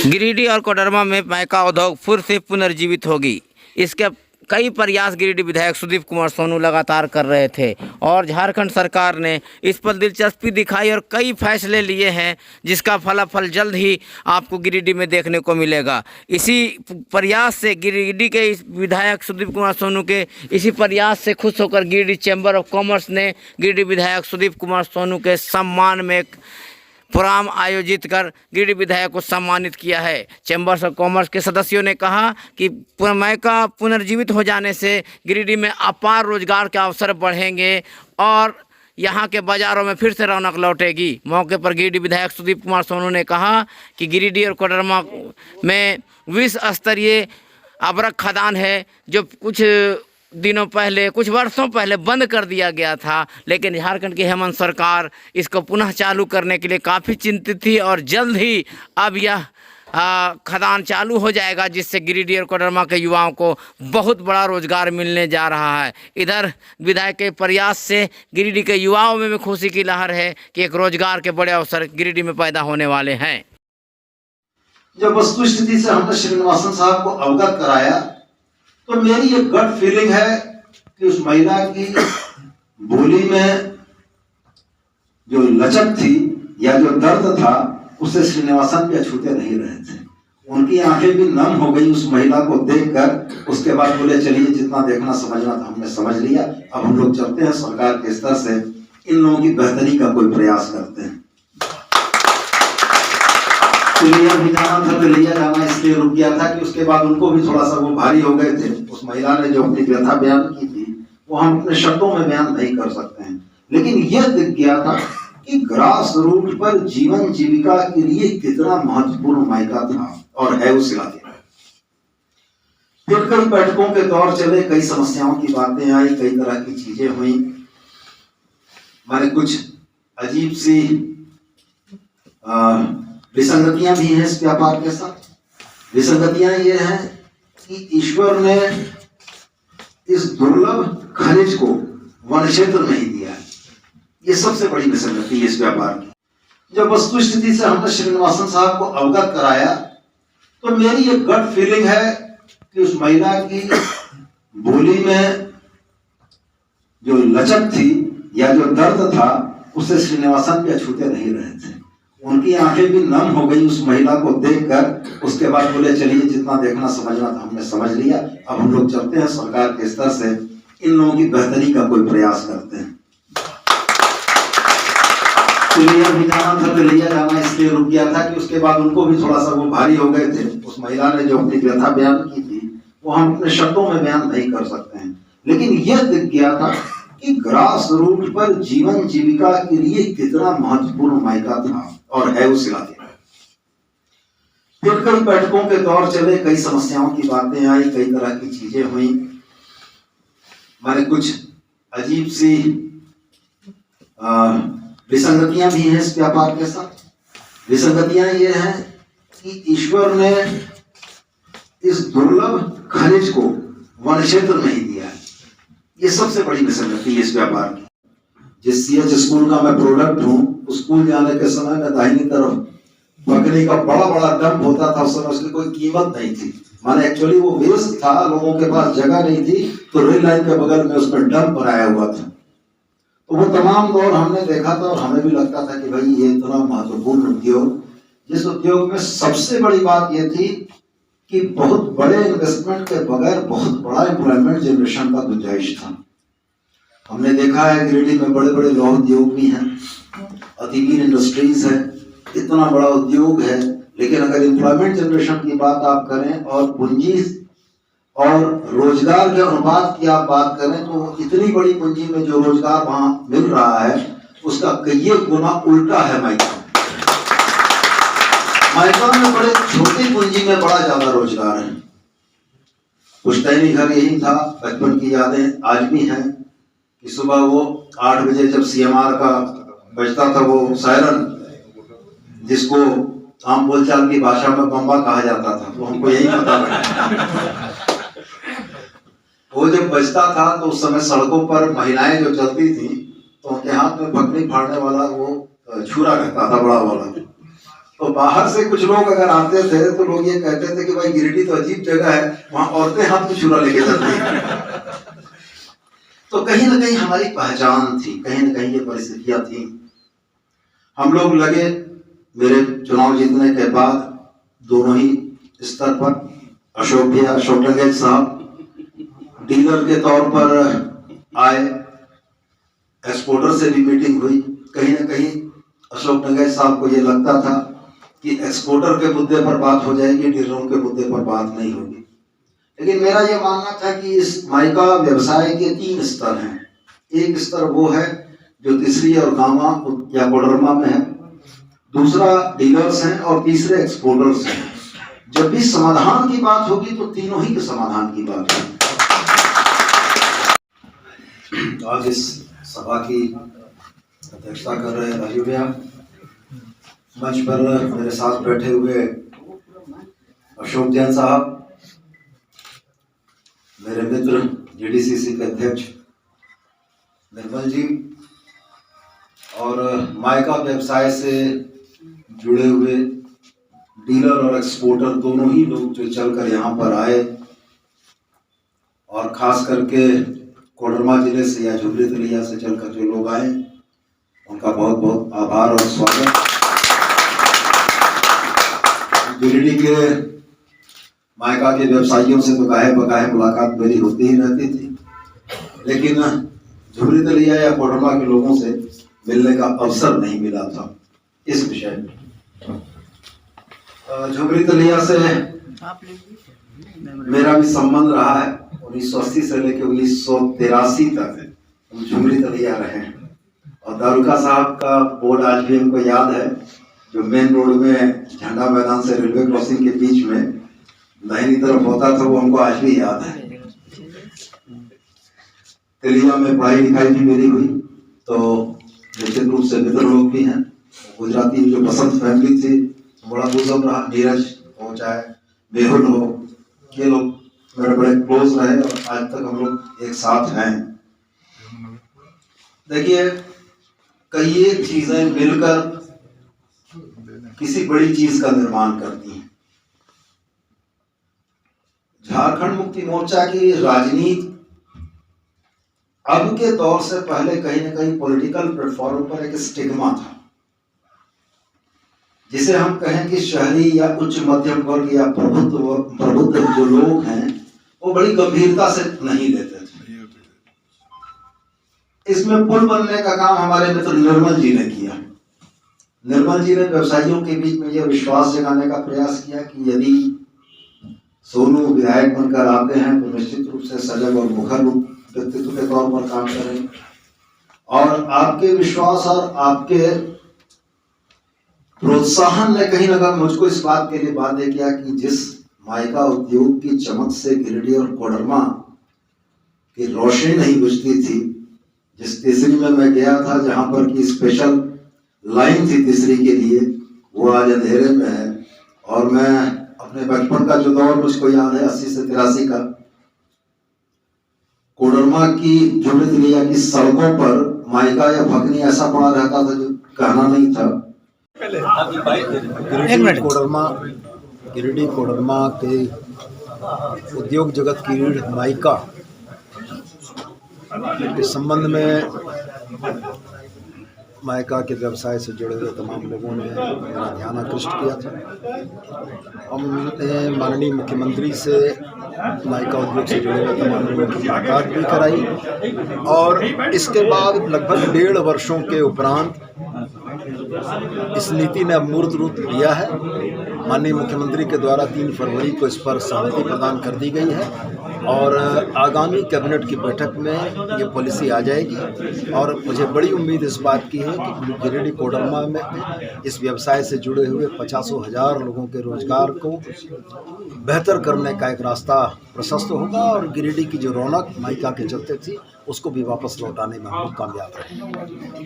गिरिडीह और कोडरमा में माइका उद्योग फिर से पुनर्जीवित होगी। इसके कई प्रयास गिरिडीह विधायक सुदीप कुमार सोनू लगातार कर रहे थे और झारखंड सरकार ने इस पर दिलचस्पी दिखाई और कई फैसले लिए हैं, जिसका फलाफल जल्द ही आपको गिरिडीह में देखने को मिलेगा। इसी प्रयास से गिरिडीह के इस विधायक सुदीप कुमार सोनू के इसी प्रयास से खुश होकर गिरिडीह चैम्बर ऑफ कॉमर्स ने गिरिडीह विधायक सुदीप कुमार सोनू के सम्मान में प्रोग्राम आयोजित कर गिरिडीह विधायक को सम्मानित किया है। चैम्बर्स ऑफ कॉमर्स के सदस्यों ने कहा कि माइका पुनर्जीवित हो जाने से गिरिडीह में अपार रोजगार के अवसर बढ़ेंगे और यहाँ के बाज़ारों में फिर से रौनक लौटेगी। मौके पर गिरिडीह विधायक सुदीप कुमार सोनू ने कहा कि गिरिडीह और कोडरमा में विश्व स्तरीय अबरख खदान है, जो कुछ वर्षों पहले बंद कर दिया गया था, लेकिन झारखंड की हेमंत सरकार इसको पुनः चालू करने के लिए काफ़ी चिंतित थी और जल्द ही अब यह खदान चालू हो जाएगा, जिससे गिरिडीह और कोडरमा के युवाओं को बहुत बड़ा रोजगार मिलने जा रहा है। इधर विधायक के प्रयास से गिरिडीह के युवाओं में भी खुशी की लहर है कि एक रोजगार के बड़े अवसर गिरिडीह में पैदा होने वाले हैं। जब वस्तु स्थिति से हमने श्रीनिवासन साहब को अवगत कराया तो मेरी एक गट फीलिंग है कि उस महिला की बोली में जो लचक थी या जो दर्द था, उससे श्रीनिवासन भी अछूते नहीं रहे थे। उनकी आंखें भी नम हो गई उस महिला को देखकर। उसके बाद बोले चलिए जितना देखना समझना था हमने समझ लिया, अब हम लोग चलते हैं सरकार के स्तर से इन लोगों की बेहतरी का कोई प्रयास करते हैं। तो लिया भी जाना था तो लिया जाना इसलिए रुक गया था कि उसके बाद उनको भी थोड़ा सा वो भारी हो गए थे। उस महिला ने जो अपनी व्यथा बयान की थी वो हम अपने शब्दों में बयान नहीं कर सकते हैं, लेकिन यह दिख गया था कि ग्रास रूट पर जीवन जीविका के लिए कितना महत्वपूर्ण मायका था और है उस इलाके में। फिर कई बैठकों के दौर चले, कई समस्याओं की बातें आई, कई तरह की चीजें हुई। हमारे कुछ अजीब सी विसंगतियां भी हैं इस व्यापार के साथ। विसंगतियां ये हैं कि ईश्वर ने इस दुर्लभ खनिज को वन क्षेत्र नहीं दिया है। ये सबसे बड़ी विसंगति है इस व्यापार की। जब वस्तु स्थिति से हमने श्रीनिवासन साहब को अवगत कराया तो मेरी एक गट फीलिंग है कि उस महिला की बोली में जो लचक थी या जो दर्द था, उससे श्रीनिवासन भी अछूते नहीं रहे थे। उनकी आंखें भी नम हो गई उस महिला को देखकर। उसके बाद बोले चलिए जितना देखना समझना था हमने समझ लिया, अब हम लोग चलते हैं सरकार के स्तर से इन लोगों की बेहतरी का कोई प्रयास करते हैं। तो लिया भी जाना था तो लिया जाना इसलिए रुक गया था कि उसके बाद उनको भी थोड़ा सा वो भारी हो गए थे। उस महिला ने जो अपनी व्यथा बयान की थी वो हम अपने शब्दों में बयान नहीं कर सकते हैं, लेकिन यह दिख गया था कि ग्रास रूट पर जीवन जीविका के लिए कितना महत्वपूर्ण मायका था और है उस इलाके में। फिर कई बैठकों के दौर चले, कई समस्याओं की बातें आई, कई तरह की चीजें हुई। हमारे कुछ अजीब सी विसंगतियां भी हैं इस व्यापार के साथ। विसंगतियां ये हैं कि ईश्वर ने इस दुर्लभ खनिज को वन क्षेत्र नहीं दिया है। ये सबसे बड़ी विसंगति है इस व्यापार की। जिस सीएच स्कूल का मैं प्रोडक्ट हूँ, स्कूल जाने के समय में दाहिनी तरफ बकरी का बड़ा बड़ा डंप होता था। उस समय उसकी कोई कीमत नहीं थी, माने एक्चुअली वो वेस्ट था, लोगों के पास जगह नहीं थी, तो रेल लाइन के बगल में उसमें डंप बनाया हुआ था। तो वो तमाम दौर हमने देखा था और हमें भी लगता था कि भाई ये इतना महत्वपूर्ण उद्योग, जिस उद्योग में सबसे बड़ी बात ये थी कि बहुत बड़े इन्वेस्टमेंट के बगैर बहुत बड़ा एम्प्लॉयमेंट जनरेशन का गुंजाइश था। हमने देखा है गिरिडीह में बड़े बड़े लौह उद्योग भी हैं, अतिवीर इंडस्ट्रीज है, इतना बड़ा उद्योग है, लेकिन अगर एम्प्लॉयमेंट जनरेशन की बात आप करें और पूंजी और रोजगार के अनुपात की आप बात करें तो इतनी बड़ी पूंजी में जो रोजगार वहां मिल रहा है उसका कई गुना उल्टा है मायका। मायका में बड़े छोटी पूंजी में बड़ा ज्यादा रोजगार है। पुश्तैनी घर यही था, बचपन की यादें आज भी हैं कि सुबह वो 8 बजे जब सीएमआर का बजता था वो सायरन, जिसको आम बोलचाल की भाषा में बम्बा कहा जाता था, तो हमको यही पता लगा। वो जब बजता था तो उस समय सड़कों पर महिलाएं जो चलती थी तो उनके हाथ में पकड़ी फाड़ने वाला वो छुरा रहता था, बड़ा वाला। तो बाहर से कुछ लोग अगर आते थे तो लोग ये कहते थे कि भाई गिरिडीह तो अजीब जगह है, वहां औरतें हाथ में छुरा लेके जाती हैं। तो कहीं ना कहीं हमारी पहचान थी, कहीं ना कहीं ये परिस्थितियां थी। हम लोग लगे, मेरे चुनाव जीतने के बाद दोनों ही स्तर पर अशोक डंगेल साहब डीलर के तौर पर आए, एक्सपोर्टर से भी मीटिंग हुई। कहीं ना कहीं अशोक डंगेल साहब को ये लगता था कि एक्सपोर्टर के मुद्दे पर बात हो जाएगी, डीलरों के मुद्दे पर बात नहीं होगी। लेकिन मेरा ये मानना था कि इस माइका व्यवसाय के 3 स्तर हैं। एक स्तर वो है जो तीसरी और गामा या कोडरमा में है, दूसरा डीलर्स हैं और तीसरे एक्सपोर्टर्स हैं। जब भी समाधान की बात होगी तो तीनों ही के समाधान की बात होगी। आज इस सभा की अध्यक्षता कर रहे राजीव भैया, मंच पर मेरे साथ बैठे हुए अशोक जैन साहब, मेरे मित्र जीडीसीसी के अध्यक्ष निर्मल जी, और माइका व्यवसाय से जुड़े हुए डीलर और एक्सपोर्टर दोनों ही लोग जो चलकर यहाँ पर आए, और खास करके कोडरमा जिले से या झुमरी तलिया से चलकर जो लोग आए, उनका बहुत बहुत आभार और स्वागत। गिरिडीह के माइका के व्यवसायियों से तो गाहे बगाहे मुलाकात मेरी होती ही रहती थी, लेकिन झुमरी तलिया या कोडरमा के लोगों से मिलने का अवसर नहीं मिला था इस विषय में। झुमरी तलिया से मेरा भी संबंध रहा है, 1980 से लेकर 1983 तक हम झुमरी तलिया रहे हैं। और दारुका साहब का बोर्ड आज भी हमको याद है, जो मेन रोड में झंडा मैदान से रेलवे क्रॉसिंग के बीच में दाहिनी तरफ होता था, वो हमको आज भी याद है। तलिया में पढ़ाई लिखाई भी मेरी हुई, तो निश्चित रूप से मित्र लोग भी हैं। गुजराती जो बसंत फैमिली थी, बड़ा बुजुर्ग रहा, नीरज हो चाहे मेहुल हो, ये लोग मेरे बड़े क्लोज रहे और आज तक हम लोग एक साथ हैं। देखिए, कई एक चीजें मिलकर किसी बड़ी चीज का निर्माण करती हैं। झारखंड मुक्ति मोर्चा की राजनीति अब के दौर से पहले कहीं न कहीं पॉलिटिकल प्लेटफॉर्म पर एक स्टिग्मा था, जिसे हम कहें कि शहरी या उच्च मध्यम वर्ग या प्रबुद्ध जो लोग हैं, वो बड़ी गंभीरता से नहीं लेते थे। इसमें पुल बनने का काम हमारे मित्र निर्मल जी ने किया। निर्मल जी ने व्यवसायियों के बीच में यह विश्वास जगाने का प्रयास किया कि यदि सोनू विधायक बनकर आते हैं तो निश्चित रूप से सजग और मुखर व्यक्तित्व के तौर पर काम करें। और आपके विश्वास और आपके प्रोत्साहन ने कहीं ना कहीं मुझको इस बात के लिए बाध्य किया कि जिस माइका उद्योग की चमक से गिरिडीह और कोडरमा की रोशनी नहीं बुझती थी, जिस तीसरी में मैं गया था जहां पर की स्पेशल लाइन थी तीसरी के लिए, वो आज अंधेरे में है। और मैं अपने बचपन का जो दौर मुझको याद है 80 से 83 का, कोडरमा की झुमरी तलिया की सड़कों पर माइका या भकनी ऐसा पड़ा रहता था जो कहना नहीं था। गिरिडीह कोडरमा के उद्योग जगत की रीढ़ माइका के संबंध में माइका के व्यवसाय से जुड़े हुए तमाम लोगों ने मेरा ध्यान आकृष्ट किया था। हमने माननीय मुख्यमंत्री से माइका उद्योग से जुड़े हुए तमाम लोगों की मुलाकात भी कराई, और इसके बाद लगभग 1.5 वर्षों के उपरांत इस नीति ने मूर्त रूप लिया है। माननीय मुख्यमंत्री के द्वारा 3 फरवरी को इस पर सहमति प्रदान कर दी गई है, और आगामी कैबिनेट की बैठक में ये पॉलिसी आ जाएगी। और मुझे बड़ी उम्मीद इस बात की है कि गिरिडीह कोडरमा में इस व्यवसाय से जुड़े हुए 50,000 लोगों के रोजगार को बेहतर करने का एक रास्ता प्रशस्त होगा, और गिरिडीह की जो रौनक माइका के चलते थी उसको भी वापस लौटाने में हम लोग कामयाब रहेंगे।